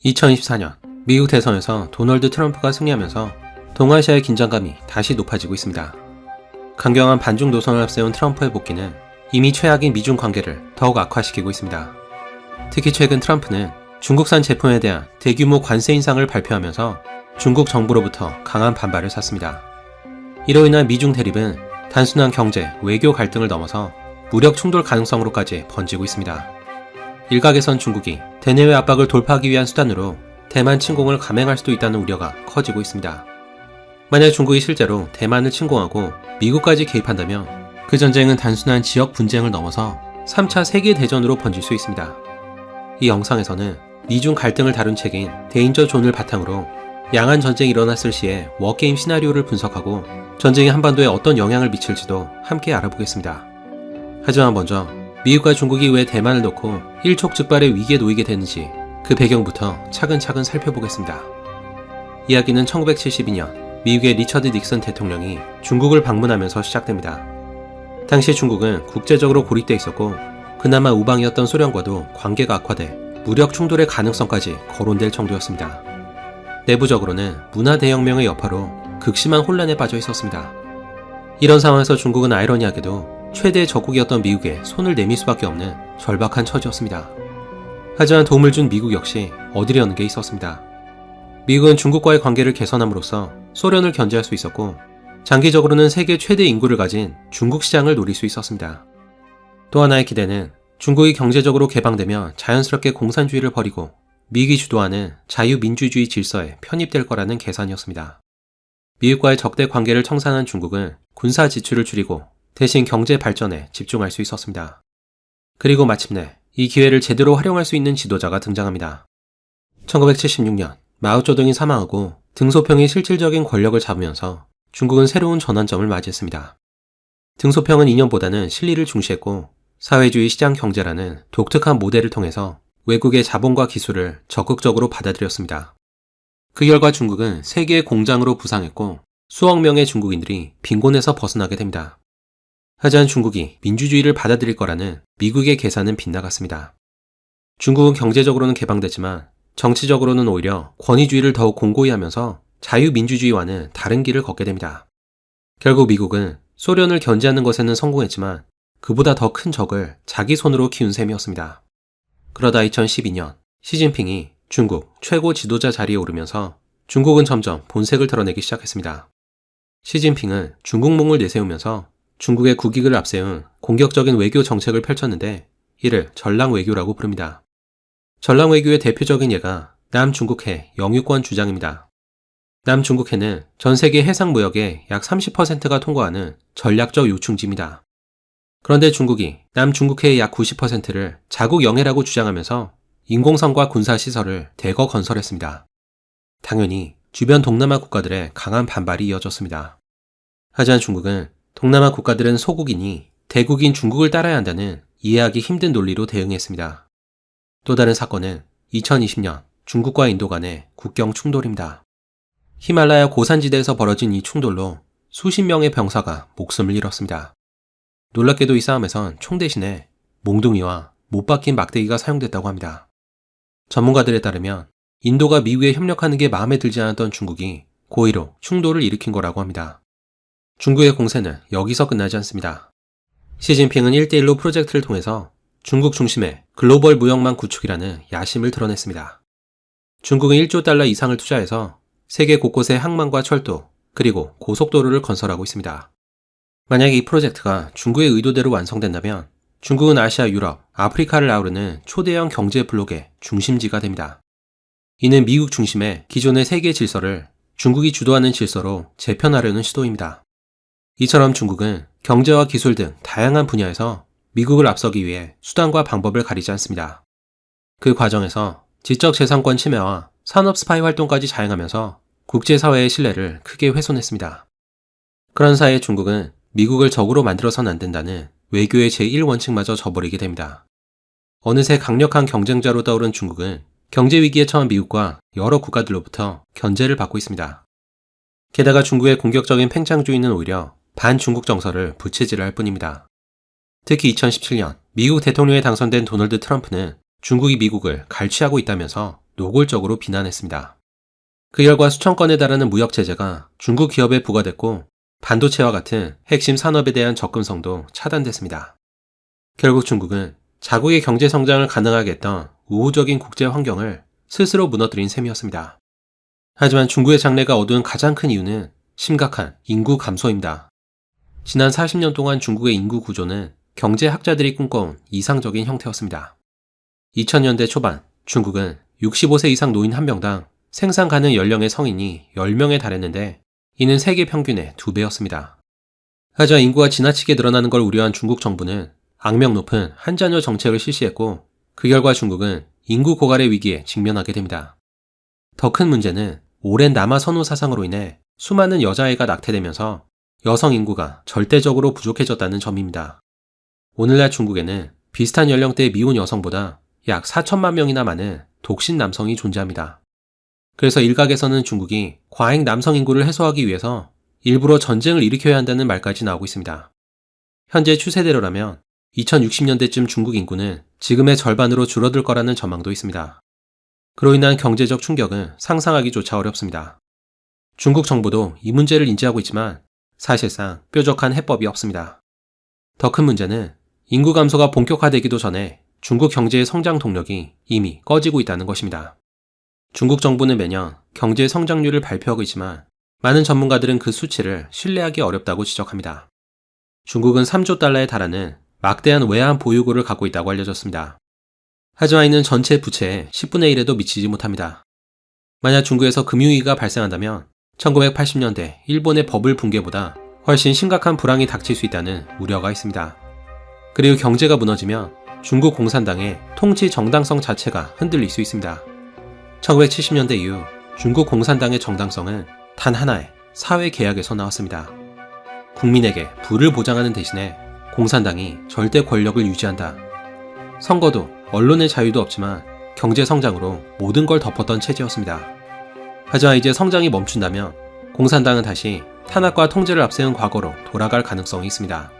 2024년 미국 대선에서 도널드 트럼프가 승리하면서 동아시아의 긴장감이 다시 높아지고 있습니다. 강경한 반중 노선을 앞세운 트럼프의 복귀는 이미 최악인 미중 관계를 더욱 악화시키고 있습니다. 특히 최근 트럼프는 중국산 제품에 대한 대규모 관세 인상을 발표하면서 중국 정부로부터 강한 반발을 샀습니다. 이로 인한 미중 대립은 단순한 경제, 외교 갈등을 넘어서 무력 충돌 가능성으로까지 번지고 있습니다. 일각에선 중국이 대내외 압박을 돌파하기 위한 수단으로 대만 침공을 감행할 수도 있다는 우려가 커지고 있습니다. 만약 중국이 실제로 대만을 침공하고 미국까지 개입한다면 그 전쟁은 단순한 지역 분쟁을 넘어서 3차 세계대전으로 번질 수 있습니다. 이 영상에서는 미중 갈등을 다룬 책인 데인저 존을 바탕으로 양안 전쟁이 일어났을 시의 워게임 시나리오를 분석하고 전쟁이 한반도에 어떤 영향을 미칠지도 함께 알아보겠습니다. 하지만 먼저 미국과 중국이 왜 대만을 놓고 일촉즉발의 위기에 놓이게 됐는지 그 배경부터 차근차근 살펴보겠습니다. 이야기는 1972년 미국의 리처드 닉슨 대통령이 중국을 방문하면서 시작됩니다. 당시 중국은 국제적으로 고립돼 있었고 그나마 우방이었던 소련과도 관계가 악화돼 무력 충돌의 가능성까지 거론될 정도였습니다. 내부적으로는 문화 대혁명의 여파로 극심한 혼란에 빠져 있었습니다. 이런 상황에서 중국은 아이러니하게도 최대의 적국이었던 미국에 손을 내밀 수밖에 없는 절박한 처지였습니다. 하지만 도움을 준 미국 역시 얻으려는 게 있었습니다. 미국은 중국과의 관계를 개선함으로써 소련을 견제할 수 있었고 장기적으로는 세계 최대 인구를 가진 중국 시장을 노릴 수 있었습니다. 또 하나의 기대는 중국이 경제적으로 개방되면 자연스럽게 공산주의를 버리고 미국이 주도하는 자유민주주의 질서에 편입될 거라는 계산이었습니다. 미국과의 적대 관계를 청산한 중국은 군사 지출을 줄이고 대신 경제 발전에 집중할 수 있었습니다. 그리고 마침내 이 기회를 제대로 활용할 수 있는 지도자가 등장합니다. 1976년 마오쩌둥이 사망하고 등소평이 실질적인 권력을 잡으면서 중국은 새로운 전환점을 맞이했습니다. 등소평은 이념보다는 실리를 중시했고 사회주의 시장 경제라는 독특한 모델을 통해서 외국의 자본과 기술을 적극적으로 받아들였습니다. 그 결과 중국은 세계의 공장으로 부상했고 수억 명의 중국인들이 빈곤에서 벗어나게 됩니다. 하지만 중국이 민주주의를 받아들일 거라는 미국의 계산은 빗나갔습니다. 중국은 경제적으로는 개방됐지만 정치적으로는 오히려 권위주의를 더욱 공고히 하면서 자유민주주의와는 다른 길을 걷게 됩니다. 결국 미국은 소련을 견제하는 것에는 성공했지만 그보다 더 큰 적을 자기 손으로 키운 셈이었습니다. 그러다 2012년 시진핑이 중국 최고 지도자 자리에 오르면서 중국은 점점 본색을 드러내기 시작했습니다. 시진핑은 중국몽을 내세우면서 중국의 국익을 앞세운 공격적인 외교 정책을 펼쳤는데 이를 전랑외교라고 부릅니다. 전랑외교의 대표적인 예가 남중국해 영유권 주장입니다. 남중국해는 전 세계 해상 무역의 약 30%가 통과하는 전략적 요충지입니다. 그런데 중국이 남중국해의 약 90%를 자국 영해라고 주장하면서 인공섬과 군사시설을 대거 건설했습니다. 당연히 주변 동남아 국가들의 강한 반발이 이어졌습니다. 하지만 중국은 동남아 국가들은 소국이니 대국인 중국을 따라야 한다는 이해하기 힘든 논리로 대응했습니다. 또 다른 사건은 2020년 중국과 인도 간의 국경 충돌입니다. 히말라야 고산지대에서 벌어진 이 충돌로 수십 명의 병사가 목숨을 잃었습니다. 놀랍게도 이 싸움에선 총 대신에 몽둥이와 못 박힌 막대기가 사용됐다고 합니다. 전문가들에 따르면 인도가 미국에 협력하는 게 마음에 들지 않았던 중국이 고의로 충돌을 일으킨 거라고 합니다. 중국의 공세는 여기서 끝나지 않습니다. 시진핑은 1대1로 프로젝트를 통해서 중국 중심의 글로벌 무역망 구축이라는 야심을 드러냈습니다. 중국은 1조 달러 이상을 투자해서 세계 곳곳에 항만과 철도, 그리고 고속도로를 건설하고 있습니다. 만약에 이 프로젝트가 중국의 의도대로 완성된다면 중국은 아시아, 유럽, 아프리카를 아우르는 초대형 경제 블록의 중심지가 됩니다. 이는 미국 중심의 기존의 세계 질서를 중국이 주도하는 질서로 재편하려는 시도입니다. 이처럼 중국은 경제와 기술 등 다양한 분야에서 미국을 앞서기 위해 수단과 방법을 가리지 않습니다. 그 과정에서 지적재산권 침해와 산업 스파이 활동까지 자행하면서 국제사회의 신뢰를 크게 훼손했습니다. 그런 사이에 중국은 미국을 적으로 만들어서는 안 된다는 외교의 제1원칙마저 저버리게 됩니다. 어느새 강력한 경쟁자로 떠오른 중국은 경제위기에 처한 미국과 여러 국가들로부터 견제를 받고 있습니다. 게다가 중국의 공격적인 팽창주의는 오히려 반중국 정서를 부채질할 뿐입니다. 특히 2017년 미국 대통령에 당선된 도널드 트럼프는 중국이 미국을 갈취하고 있다면서 노골적으로 비난했습니다. 그 결과 수천 건에 달하는 무역 제재가 중국 기업에 부과됐고 반도체와 같은 핵심 산업에 대한 접근성도 차단됐습니다. 결국 중국은 자국의 경제 성장을 가능하게 했던 우호적인 국제 환경을 스스로 무너뜨린 셈이었습니다. 하지만 중국의 장래가 어두운 가장 큰 이유는 심각한 인구 감소입니다. 지난 40년 동안 중국의 인구 구조는 경제학자들이 꿈꿔온 이상적인 형태였습니다. 2000년대 초반 중국은 65세 이상 노인 1명당 생산 가능 연령의 성인이 10명에 달했는데 이는 세계 평균의 2배였습니다. 하지만 인구가 지나치게 늘어나는 걸 우려한 중국 정부는 악명 높은 한자녀 정책을 실시했고 그 결과 중국은 인구 고갈의 위기에 직면하게 됩니다. 더 큰 문제는 오랜 남아 선호 사상으로 인해 수많은 여자아이가 낙태되면서 여성 인구가 절대적으로 부족해졌다는 점입니다. 오늘날 중국에는 비슷한 연령대의 미혼 여성보다 약 4천만 명이나 많은 독신 남성이 존재합니다. 그래서 일각에서는 중국이 과잉 남성 인구를 해소하기 위해서 일부러 전쟁을 일으켜야 한다는 말까지 나오고 있습니다. 현재 추세대로라면 2060년대쯤 중국 인구는 지금의 절반으로 줄어들 거라는 전망도 있습니다. 그로 인한 경제적 충격은 상상하기조차 어렵습니다. 중국 정부도 이 문제를 인지하고 있지만 사실상 뾰족한 해법이 없습니다. 더 큰 문제는 인구 감소가 본격화되기도 전에 중국 경제의 성장 동력이 이미 꺼지고 있다는 것입니다. 중국 정부는 매년 경제 성장률을 발표하고 있지만 많은 전문가들은 그 수치를 신뢰하기 어렵다고 지적합니다. 중국은 3조 달러에 달하는 막대한 외환 보유고를 갖고 있다고 알려졌습니다. 하지만 이는 전체 부채의 10분의 1에도 미치지 못합니다. 만약 중국에서 금융위기가 발생한다면 1980년대 일본의 버블 붕괴보다 훨씬 심각한 불황이 닥칠 수 있다는 우려가 있습니다. 그리고 경제가 무너지면 중국 공산당의 통치 정당성 자체가 흔들릴 수 있습니다. 1970년대 이후 중국 공산당의 정당성은 단 하나의 사회 계약에서 나왔습니다. 국민에게 부를 보장하는 대신에 공산당이 절대 권력을 유지한다. 선거도 언론의 자유도 없지만 경제 성장으로 모든 걸 덮었던 체제였습니다. 하지만 이제 성장이 멈춘다면 공산당은 다시 탄압과 통제를 앞세운 과거로 돌아갈 가능성이 있습니다.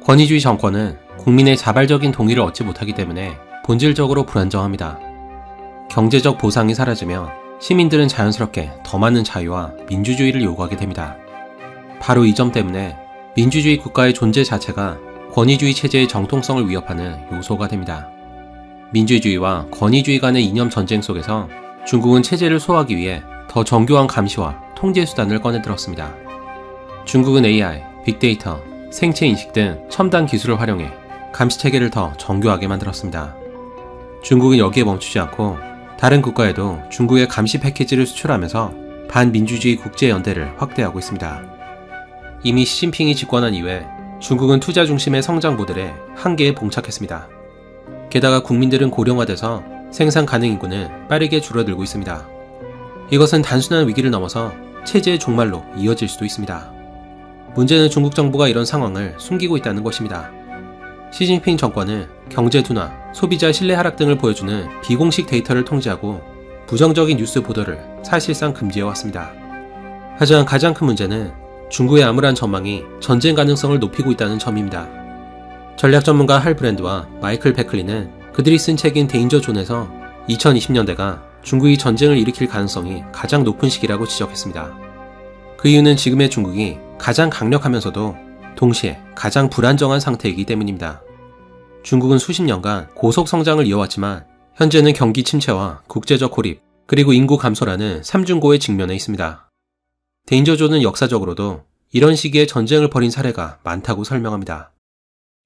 권위주의 정권은 국민의 자발적인 동의를 얻지 못하기 때문에 본질적으로 불안정합니다. 경제적 보상이 사라지면 시민들은 자연스럽게 더 많은 자유와 민주주의를 요구하게 됩니다. 바로 이 점 때문에 민주주의 국가의 존재 자체가 권위주의 체제의 정통성을 위협하는 요소가 됩니다. 민주주의와 권위주의 간의 이념 전쟁 속에서 중국은 체제를 소화하기 위해 더 정교한 감시와 통제 수단을 꺼내들었습니다. 중국은 AI, 빅데이터, 생체인식 등 첨단 기술을 활용해 감시체계를 더 정교하게 만들었습니다. 중국은 여기에 멈추지 않고 다른 국가에도 중국의 감시 패키지를 수출하면서 반민주주의 국제연대를 확대하고 있습니다. 이미 시진핑이 집권한 이후에 중국은 투자 중심의 성장 모델에 한계에 봉착했습니다. 게다가 국민들은 고령화돼서 생산 가능 인구는 빠르게 줄어들고 있습니다. 이것은 단순한 위기를 넘어서 체제의 종말로 이어질 수도 있습니다. 문제는 중국 정부가 이런 상황을 숨기고 있다는 것입니다. 시진핑 정권은 경제 둔화, 소비자 신뢰 하락 등을 보여주는 비공식 데이터를 통제하고 부정적인 뉴스 보도를 사실상 금지해왔습니다. 하지만 가장 큰 문제는 중국의 암울한 전망이 전쟁 가능성을 높이고 있다는 점입니다. 전략 전문가 할 브랜드와 마이클 베클리는 그들이 쓴 책인 데인저 존에서 2020년대가 중국이 전쟁을 일으킬 가능성이 가장 높은 시기라고 지적했습니다. 그 이유는 지금의 중국이 가장 강력하면서도 동시에 가장 불안정한 상태이기 때문입니다. 중국은 수십 년간 고속 성장을 이어왔지만 현재는 경기 침체와 국제적 고립, 그리고 인구 감소라는 삼중고에 직면해 있습니다. 데인저존은 역사적으로도 이런 시기에 전쟁을 벌인 사례가 많다고 설명합니다.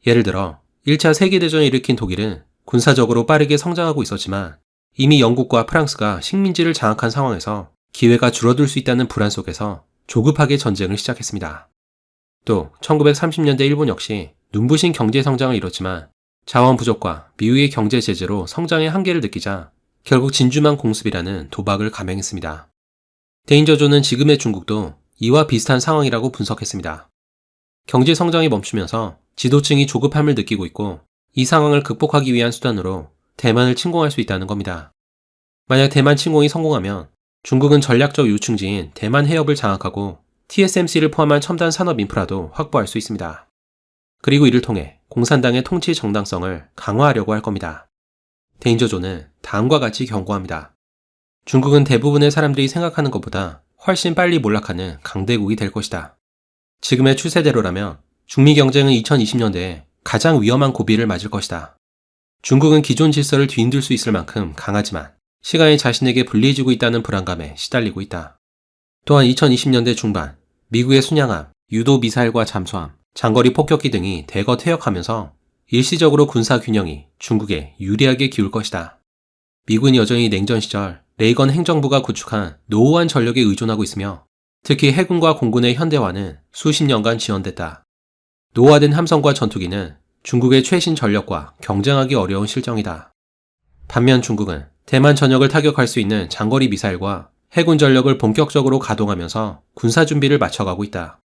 예를 들어 1차 세계대전을 일으킨 독일은 군사적으로 빠르게 성장하고 있었지만 이미 영국과 프랑스가 식민지를 장악한 상황에서 기회가 줄어들 수 있다는 불안 속에서 조급하게 전쟁을 시작했습니다. 또 1930년대 일본 역시 눈부신 경제 성장을 이뤘지만 자원 부족과 미국의 경제 제재로 성장의 한계를 느끼자 결국 진주만 공습이라는 도박을 감행했습니다. 데인저존은 지금의 중국도 이와 비슷한 상황이라고 분석했습니다. 경제 성장이 멈추면서 지도층이 조급함을 느끼고 있고 이 상황을 극복하기 위한 수단으로 대만을 침공할 수 있다는 겁니다. 만약 대만 침공이 성공하면 중국은 전략적 요충지인 대만 해협을 장악하고 TSMC를 포함한 첨단 산업 인프라도 확보할 수 있습니다. 그리고 이를 통해 공산당의 통치 정당성을 강화하려고 할 겁니다. 데인저존은 다음과 같이 경고합니다. 중국은 대부분의 사람들이 생각하는 것보다 훨씬 빨리 몰락하는 강대국이 될 것이다. 지금의 추세대로라면 중미 경쟁은 2020년대에 가장 위험한 고비를 맞을 것이다. 중국은 기존 질서를 뒤흔들 수 있을 만큼 강하지만 시간이 자신에게 불리해지고 있다는 불안감에 시달리고 있다. 또한 2020년대 중반 미국의 순양함, 유도 미사일과 잠수함, 장거리 폭격기 등이 대거 퇴역하면서 일시적으로 군사 균형이 중국에 유리하게 기울 것이다. 미국은 여전히 냉전 시절 레이건 행정부가 구축한 노후한 전력에 의존하고 있으며 특히 해군과 공군의 현대화는 수십 년간 지연됐다. 노후화된 함성과 전투기는 중국의 최신 전력과 경쟁하기 어려운 실정이다. 반면 중국은 대만 전역을 타격할 수 있는 장거리 미사일과 해군 전력을 본격적으로 가동하면서 군사 준비를 맞춰가고 있다.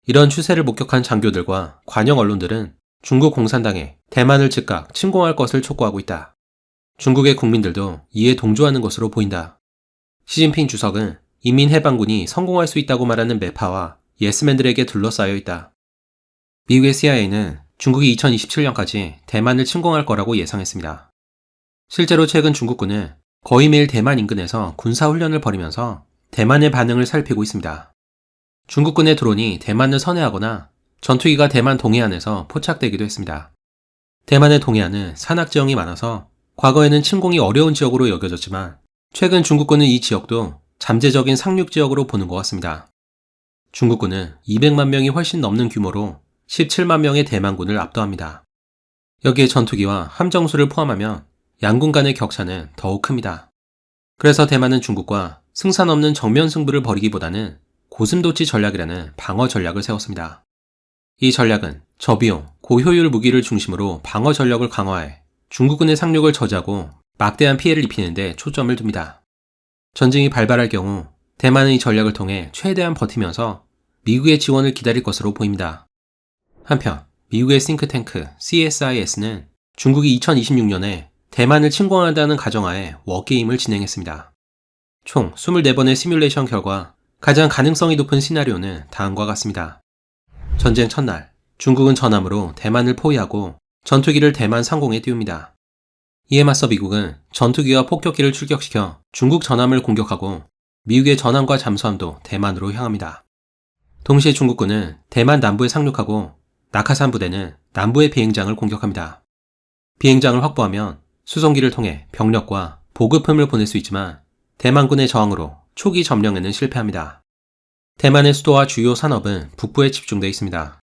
이런 추세를 목격한 장교들과 관영 언론들은 중국 공산당에 대만을 즉각 침공할 것을 촉구하고 있다. 중국의 국민들도 이에 동조하는 것으로 보인다. 시진핑 주석은 인민해방군이 성공할 수 있다고 말하는 매파와 예스맨들에게 둘러싸여 있다. 미국의 CIA는 중국이 2027년까지 대만을 침공할 거라고 예상했습니다. 실제로 최근 중국군은 거의 매일 대만 인근에서 군사훈련을 벌이면서 대만의 반응을 살피고 있습니다. 중국군의 드론이 대만을 선회하거나 전투기가 대만 동해안에서 포착되기도 했습니다. 대만의 동해안은 산악지형이 많아서 과거에는 침공이 어려운 지역으로 여겨졌지만 최근 중국군은 이 지역도 잠재적인 상륙지역으로 보는 것 같습니다. 중국군은 200만 명이 훨씬 넘는 규모로 17만 명의 대만군을 압도합니다. 여기에 전투기와 함정수를 포함하면 양군 간의 격차는 더욱 큽니다. 그래서 대만은 중국과 승산 없는 정면 승부를 벌이기보다는 고슴도치 전략이라는 방어 전략을 세웠습니다. 이 전략은 저비용, 고효율 무기를 중심으로 방어 전력을 강화해 중국군의 상륙을 저지하고 막대한 피해를 입히는 데 초점을 둡니다. 전쟁이 발발할 경우 대만은 이 전략을 통해 최대한 버티면서 미국의 지원을 기다릴 것으로 보입니다. 한편 미국의 싱크탱크 CSIS는 중국이 2026년에 대만을 침공한다는 가정하에 워게임을 진행했습니다. 총 24번의 시뮬레이션 결과 가장 가능성이 높은 시나리오는 다음과 같습니다. 전쟁 첫날, 중국은 전함으로 대만을 포위하고 전투기를 대만 상공에 띄웁니다. 이에 맞서 미국은 전투기와 폭격기를 출격시켜 중국 전함을 공격하고 미국의 전함과 잠수함도 대만으로 향합니다. 동시에 중국군은 대만 남부에 상륙하고 낙하산 부대는 남부의 비행장을 공격합니다. 비행장을 확보하면 수송기를 통해 병력과 보급품을 보낼 수 있지만 대만군의 저항으로 초기 점령에는 실패합니다. 대만의 수도와 주요 산업은 북부에 집중되어 있습니다.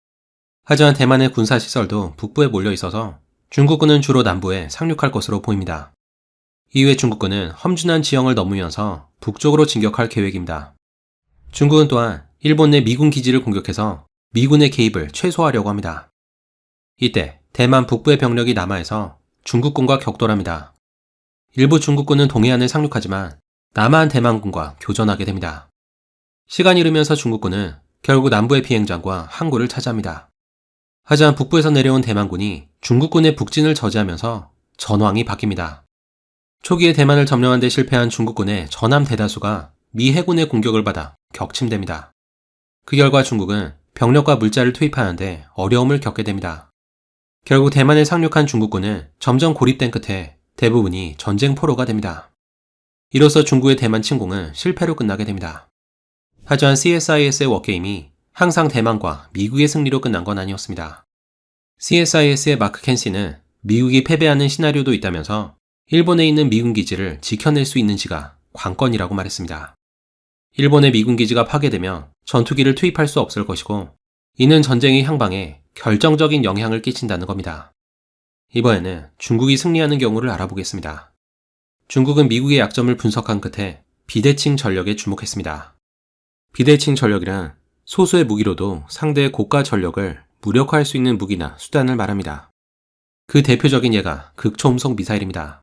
하지만 대만의 군사시설도 북부에 몰려 있어서 중국군은 주로 남부에 상륙할 것으로 보입니다. 이후에 중국군은 험준한 지형을 넘으면서 북쪽으로 진격할 계획입니다. 중국은 또한 일본 내 미군 기지를 공격해서 미군의 개입을 최소화하려고 합니다. 이때 대만 북부의 병력이 남하해서 중국군과 격돌합니다. 일부 중국군은 동해안에 상륙하지만 남한 대만군과 교전하게 됩니다. 시간이 흐르면서 중국군은 결국 남부의 비행장과 항구를 차지합니다. 하지만 북부에서 내려온 대만군이 중국군의 북진을 저지하면서 전황이 바뀝니다. 초기에 대만을 점령한 데 실패한 중국군의 전함 대다수가 미 해군의 공격을 받아 격침됩니다. 그 결과 중국은 병력과 물자를 투입하는데 어려움을 겪게 됩니다. 결국 대만에 상륙한 중국군은 점점 고립된 끝에 대부분이 전쟁 포로가 됩니다. 이로써 중국의 대만 침공은 실패로 끝나게 됩니다. 하지만 CSIS의 워게임이 항상 대만과 미국의 승리로 끝난 건 아니었습니다. CSIS의 마크 켄시는 미국이 패배하는 시나리오도 있다면서 일본에 있는 미군 기지를 지켜낼 수 있는지가 관건이라고 말했습니다. 일본의 미군 기지가 파괴되면 전투기를 투입할 수 없을 것이고 이는 전쟁의 향방에 결정적인 영향을 끼친다는 겁니다. 이번에는 중국이 승리하는 경우를 알아보겠습니다. 중국은 미국의 약점을 분석한 끝에 비대칭 전력에 주목했습니다. 비대칭 전력이란 소수의 무기로도 상대의 고가 전력을 무력화할 수 있는 무기나 수단을 말합니다. 그 대표적인 예가 극초음속 미사일입니다.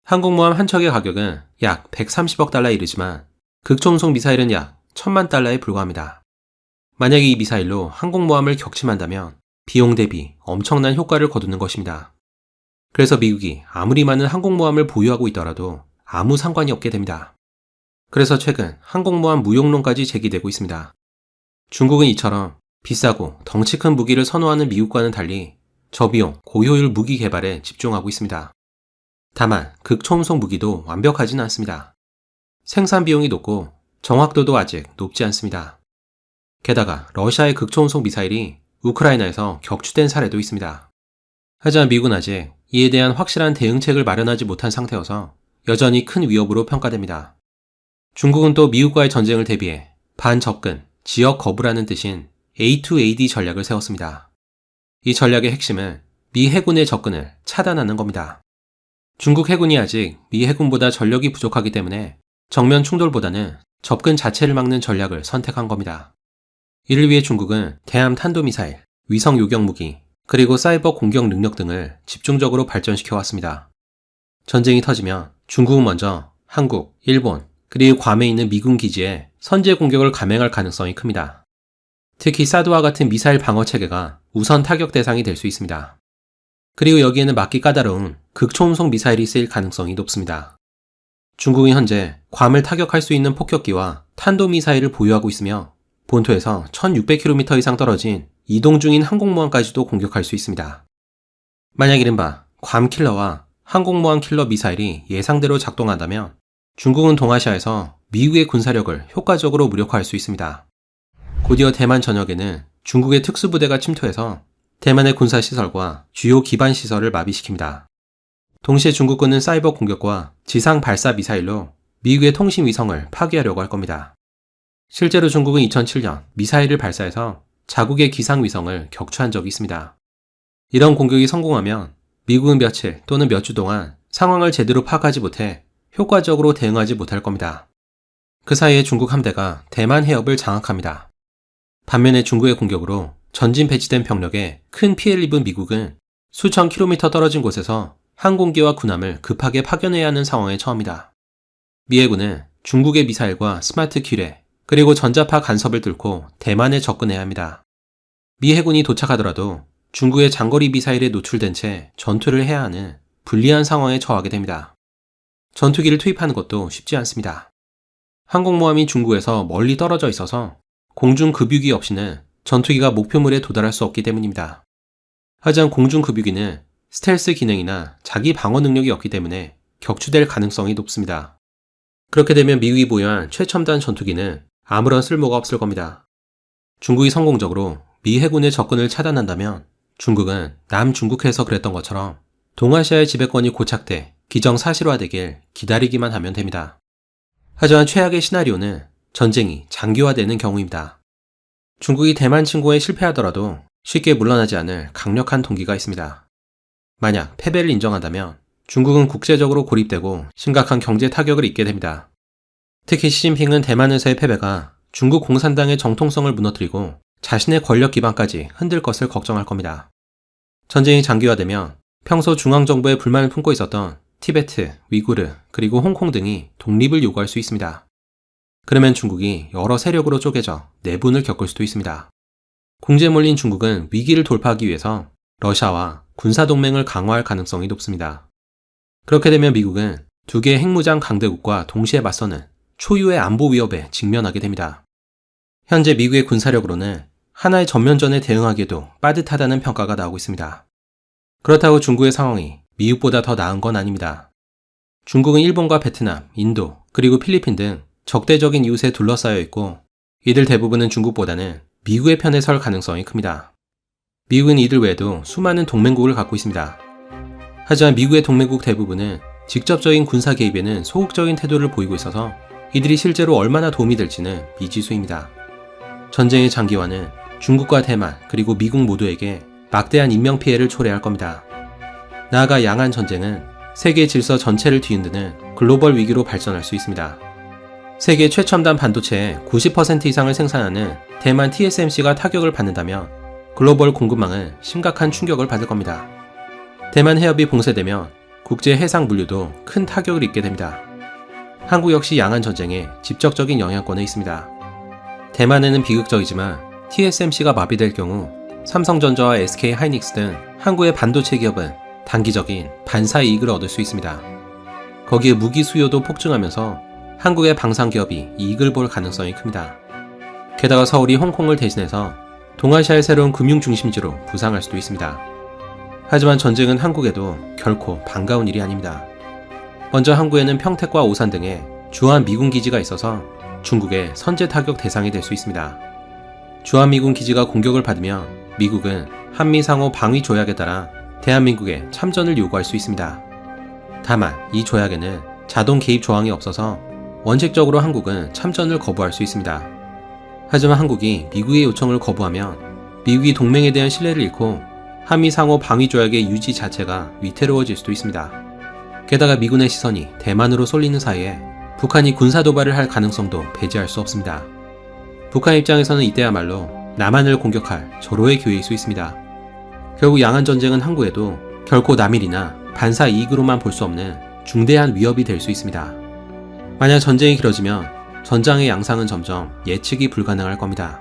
항공모함 한 척의 가격은 약 130억 달러에 이르지만 극초음속 미사일은 약 1000만 달러에 불과합니다. 만약에 이 미사일로 항공모함을 격침한다면 비용 대비 엄청난 효과를 거두는 것입니다. 그래서 미국이 아무리 많은 항공모함을 보유하고 있더라도 아무 상관이 없게 됩니다. 그래서 최근 항공모함 무용론까지 제기되고 있습니다. 중국은 이처럼 비싸고 덩치 큰 무기를 선호하는 미국과는 달리 저비용, 고효율 무기 개발에 집중하고 있습니다. 다만 극초음속 무기도 완벽하진 않습니다. 생산 비용이 높고 정확도도 아직 높지 않습니다. 게다가 러시아의 극초음속 미사일이 우크라이나에서 격추된 사례도 있습니다. 하지만 미국은 아직 이에 대한 확실한 대응책을 마련하지 못한 상태여서 여전히 큰 위협으로 평가됩니다. 중국은 또 미국과의 전쟁을 대비해 반접근, 지역 거부라는 뜻인 A2AD 전략을 세웠습니다. 이 전략의 핵심은 미 해군의 접근을 차단하는 겁니다. 중국 해군이 아직 미 해군보다 전력이 부족하기 때문에 정면 충돌보다는 접근 자체를 막는 전략을 선택한 겁니다. 이를 위해 중국은 대함 탄도미사일, 위성 요격 무기, 그리고 사이버 공격 능력 등을 집중적으로 발전시켜 왔습니다. 전쟁이 터지면 중국은 먼저 한국, 일본, 그리고 괌에 있는 미군 기지에 선제 공격을 감행할 가능성이 큽니다. 특히 사드와 같은 미사일 방어 체계가 우선 타격 대상이 될 수 있습니다. 그리고 여기에는 막기 까다로운 극초음속 미사일이 쓰일 가능성이 높습니다. 중국은 현재 괌을 타격할 수 있는 폭격기와 탄도미사일을 보유하고 있으며 본토에서 1600km 이상 떨어진 이동 중인 항공모함까지도 공격할 수 있습니다. 만약 이른바 괌 킬러와 항공모함 킬러 미사일이 예상대로 작동한다면 중국은 동아시아에서 미국의 군사력을 효과적으로 무력화할 수 있습니다. 곧이어 대만 전역에는 중국의 특수부대가 침투해서 대만의 군사시설과 주요 기반시설을 마비시킵니다. 동시에 중국군은 사이버 공격과 지상 발사 미사일로 미국의 통신 위성을 파괴하려고 할 겁니다. 실제로 중국은 2007년 미사일을 발사해서 자국의 기상 위성을 격추한 적이 있습니다. 이런 공격이 성공하면 미국은 며칠 또는 몇 주 동안 상황을 제대로 파악하지 못해 효과적으로 대응하지 못할 겁니다. 그 사이에 중국 함대가 대만 해협을 장악합니다. 반면에 중국의 공격으로 전진 배치된 병력에 큰 피해를 입은 미국은 수천 킬로미터 떨어진 곳에서 항공기와 군함을 급하게 파견해야 하는 상황에 처합니다. 미 해군은 중국의 미사일과 스마트 기뢰, 그리고 전자파 간섭을 뚫고 대만에 접근해야 합니다. 미 해군이 도착하더라도 중국의 장거리 미사일에 노출된 채 전투를 해야 하는 불리한 상황에 처하게 됩니다. 전투기를 투입하는 것도 쉽지 않습니다. 항공모함이 중국에서 멀리 떨어져 있어서 공중급유기 없이는 전투기가 목표물에 도달할 수 없기 때문입니다. 하지만 공중급유기는 스텔스 기능이나 자기 방어 능력이 없기 때문에 격추될 가능성이 높습니다. 그렇게 되면 미국이 보유한 최첨단 전투기는 아무런 쓸모가 없을 겁니다. 중국이 성공적으로 미 해군의 접근을 차단한다면 중국은 남중국해에서 그랬던 것처럼 동아시아의 지배권이 고착돼 기정사실화되길 기다리기만 하면 됩니다. 하지만 최악의 시나리오는 전쟁이 장기화되는 경우입니다. 중국이 대만 침공에 실패하더라도 쉽게 물러나지 않을 강력한 동기가 있습니다. 만약 패배를 인정한다면 중국은 국제적으로 고립되고 심각한 경제 타격을 입게 됩니다. 특히 시진핑은 대만에서의 패배가 중국 공산당의 정통성을 무너뜨리고 자신의 권력 기반까지 흔들 것을 걱정할 겁니다. 전쟁이 장기화되면 평소 중앙정부에 불만을 품고 있었던 티베트, 위구르, 그리고 홍콩 등이 독립을 요구할 수 있습니다. 그러면 중국이 여러 세력으로 쪼개져 내분을 겪을 수도 있습니다. 궁지에 몰린 중국은 위기를 돌파하기 위해서 러시아와 군사동맹을 강화할 가능성이 높습니다. 그렇게 되면 미국은 두 개의 핵무장 강대국과 동시에 맞서는 초유의 안보 위협에 직면하게 됩니다. 현재 미국의 군사력으로는 하나의 전면전에 대응하기에도 빠듯하다는 평가가 나오고 있습니다. 그렇다고 중국의 상황이 미국보다 더 나은 건 아닙니다. 중국은 일본과 베트남, 인도, 그리고 필리핀 등 적대적인 이웃에 둘러싸여 있고 이들 대부분은 중국보다는 미국의 편에 설 가능성이 큽니다. 미국은 이들 외에도 수많은 동맹국을 갖고 있습니다. 하지만 미국의 동맹국 대부분은 직접적인 군사 개입에는 소극적인 태도를 보이고 있어서 이들이 실제로 얼마나 도움이 될지는 미지수입니다. 전쟁의 장기화는 중국과 대만 그리고 미국 모두에게 막대한 인명피해를 초래할 겁니다. 나아가 양안 전쟁은 세계 질서 전체를 뒤흔드는 글로벌 위기로 발전할 수 있습니다. 세계 최첨단 반도체의 90% 이상을 생산하는 대만 TSMC가 타격을 받는다면 글로벌 공급망은 심각한 충격을 받을 겁니다. 대만 해협이 봉쇄되면 국제 해상 물류도 큰 타격을 입게 됩니다. 한국 역시 양안 전쟁에 직접적인 영향권에 있습니다. 대만에는 비극적이지만 TSMC가 마비될 경우 삼성전자와 SK 하이닉스 등 한국의 반도체 기업은 단기적인 반사 이익을 얻을 수 있습니다. 거기에 무기 수요도 폭증하면서 한국의 방산기업이 이익을 볼 가능성이 큽니다. 게다가 서울이 홍콩을 대신해서 동아시아의 새로운 금융 중심지로 부상할 수도 있습니다. 하지만 전쟁은 한국에도 결코 반가운 일이 아닙니다. 먼저 항구에는 평택과 오산 등의 주한 미군 기지가 있어서 중국의 선제 타격 대상이 될 수 있습니다. 주한 미군 기지가 공격을 받으면 미국은 한미 상호 방위 조약에 따라 대한민국에 참전을 요구할 수 있습니다. 다만 이 조약에는 자동 개입 조항이 없어서 원칙적으로 한국은 참전을 거부할 수 있습니다. 하지만 한국이 미국의 요청을 거부하면 미국이 동맹에 대한 신뢰를 잃고 한미 상호 방위 조약의 유지 자체가 위태로워질 수도 있습니다. 게다가 미군의 시선이 대만으로 쏠리는 사이에 북한이 군사 도발을 할 가능성도 배제할 수 없습니다. 북한 입장에서는 이때야말로 남한을 공격할 절호의 기회일 수 있습니다. 결국 양안 전쟁은 항구에도 결코 남일이나 반사 이익으로만 볼 수 없는 중대한 위협이 될 수 있습니다. 만약 전쟁이 길어지면 전장의 양상은 점점 예측이 불가능할 겁니다.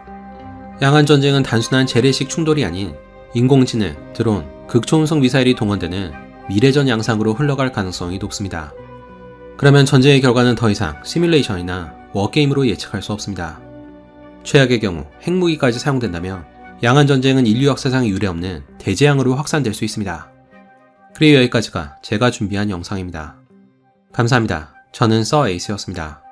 양안 전쟁은 단순한 재래식 충돌이 아닌 인공지능, 드론, 극초음속 미사일이 동원되는 미래전 양상으로 흘러갈 가능성이 높습니다. 그러면 전쟁의 결과는 더 이상 시뮬레이션이나 워게임으로 예측할 수 없습니다. 최악의 경우 핵무기까지 사용된다면 양안 전쟁은 인류 역사상 유례없는 대재앙으로 확산될 수 있습니다. 그리고 여기까지가 제가 준비한 영상입니다. 감사합니다. 저는 서에이스였습니다.